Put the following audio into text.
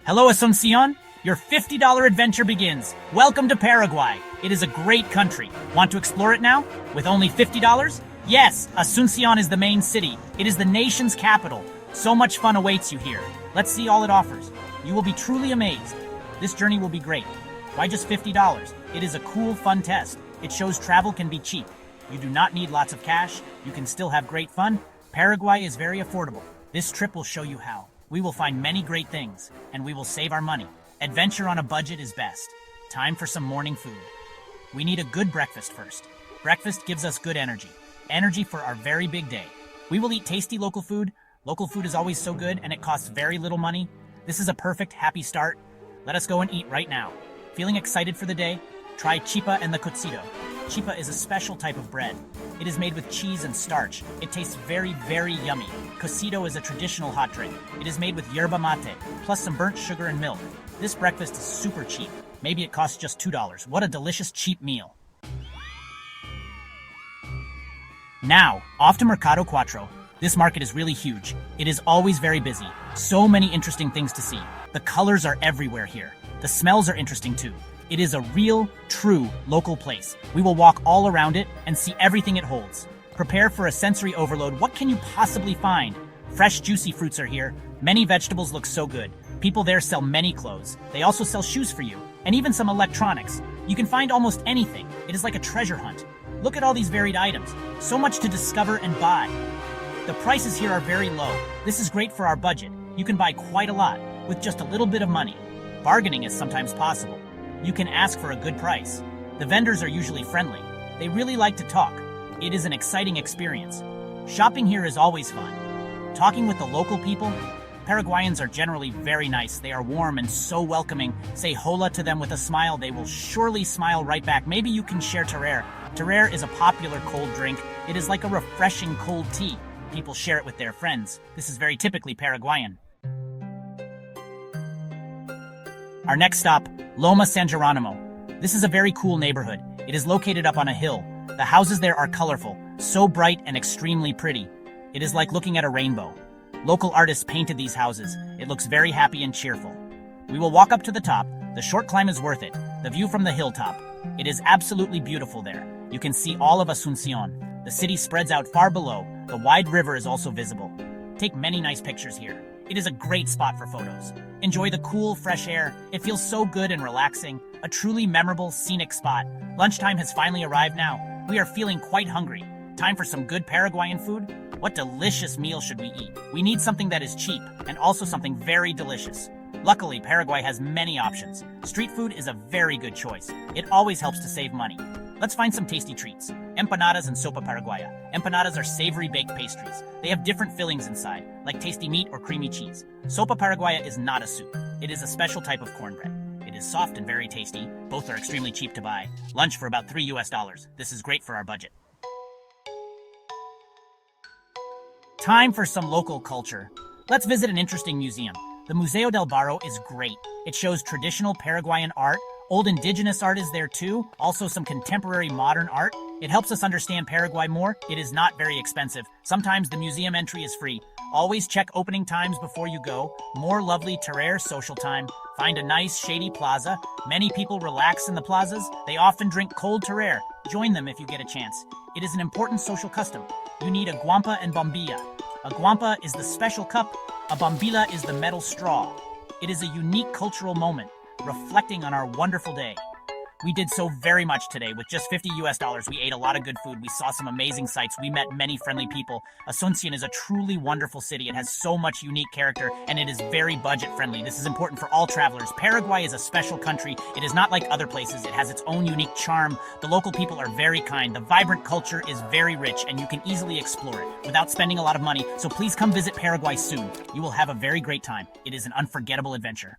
Hello, Asuncion. Your $50 adventure begins. Welcome to Paraguay. It is a great country. Want to explore it now? With only $50? Yes, Asuncion is the main city. It is the nation's capital. So much fun awaits you here. Let's see all it offers. You will be truly amazed. This journey will be great. Why just $50? It is a cool, fun test. It shows travel can be cheap. You do not need lots of cash. You can still have great fun. Paraguay is very affordable. This trip will show you how. We will find many great things, and we will save our money. Adventure on a budget is best. Time for some morning food. We need a good breakfast first. Breakfast gives us good energy. Energy for our very big day. We will eat tasty local food. Local food is always so good, and it costs very little money. This is a perfect, happy start. Let us go and eat right now. Feeling excited for the day? Try chipa and the cocido. Chipa is a special type of bread. It is made with cheese and starch. It tastes very, very yummy. Cocido is a traditional hot drink. It is made with yerba mate, plus some burnt sugar and milk. This breakfast is super cheap. Maybe it costs just $2. What a delicious cheap meal. Now, off to Mercado Cuatro. This market is really huge. It is always very busy. So many interesting things to see. The colors are everywhere here. The smells are interesting too. It is a real, true, local place. We will walk all around it and see everything it holds. Prepare for a sensory overload. What can you possibly find? Fresh, juicy fruits are here. Many vegetables look so good. People there sell many clothes. They also sell shoes for you, and even some electronics. You can find almost anything. It is like a treasure hunt. Look at all these varied items. So much to discover and buy. The prices here are very low. This is great for our budget. You can buy quite a lot with just a little bit of money. Bargaining is sometimes possible. You can ask for a good price. The vendors are usually friendly. They really like to talk. It is an exciting experience. Shopping here is always fun. Talking with the local people, Paraguayans are generally very nice. They are warm and so welcoming. Say hola to them with a smile. They will surely smile right back. Maybe you can share tereré. Tereré is a popular cold drink. It is like a refreshing cold tea. People share it with their friends. This is very typically Paraguayan. Our next stop, Loma San Geronimo. This is a very cool neighborhood. It is located up on a hill. The houses there are colorful, so bright and extremely pretty. It is like looking at a rainbow. Local artists painted these houses. It looks very happy and cheerful. We will walk up to the top. The short climb is worth it. The view from the hilltop. It is absolutely beautiful there. You can see all of Asuncion. The city spreads out far below. The wide river is also visible. Take many nice pictures here. It is a great spot for photos. Enjoy the cool, fresh air. It feels so good and relaxing. A truly memorable, scenic spot. Lunchtime has finally arrived now. We are feeling quite hungry. Time for some good Paraguayan food? What delicious meal should we eat? We need something that is cheap and also something very delicious. Luckily, Paraguay has many options. Street food is a very good choice. It always helps to save money. Let's find some tasty treats. Empanadas and sopa paraguaya. Empanadas are savory baked pastries. They have different fillings inside, like tasty meat or creamy cheese. Sopa paraguaya is not a soup. It is a special type of cornbread. It is soft and very tasty. Both are extremely cheap to buy. Lunch for about $3. This is great for our budget. Time for some local culture. Let's visit an interesting museum. The Museo del Barro is great. It shows traditional Paraguayan art. Old indigenous art is there too, also some contemporary modern art. It helps us understand Paraguay more. It is not very expensive. Sometimes the museum entry is free. Always check opening times before you go. More lovely tereré social time. Find a nice shady plaza. Many people relax in the plazas. They often drink cold tereré. Join them if you get a chance. It is an important social custom. You need a guampa and bombilla. A guampa is the special cup. A bombilla is the metal straw. It is a unique cultural moment, reflecting on our wonderful day. We did so very much today. With just $50. We ate a lot of good food. We saw some amazing sights. We met many friendly people. Asuncion is a truly wonderful city. It has so much unique character, and it is very budget friendly. This is important for all travelers. Paraguay is a special country. It is not like other places. It has its own unique charm. The local people are very kind. The vibrant culture is very rich, and you can easily explore it without spending a lot of money. So please come visit Paraguay soon. You will have a very great time. It is an unforgettable adventure.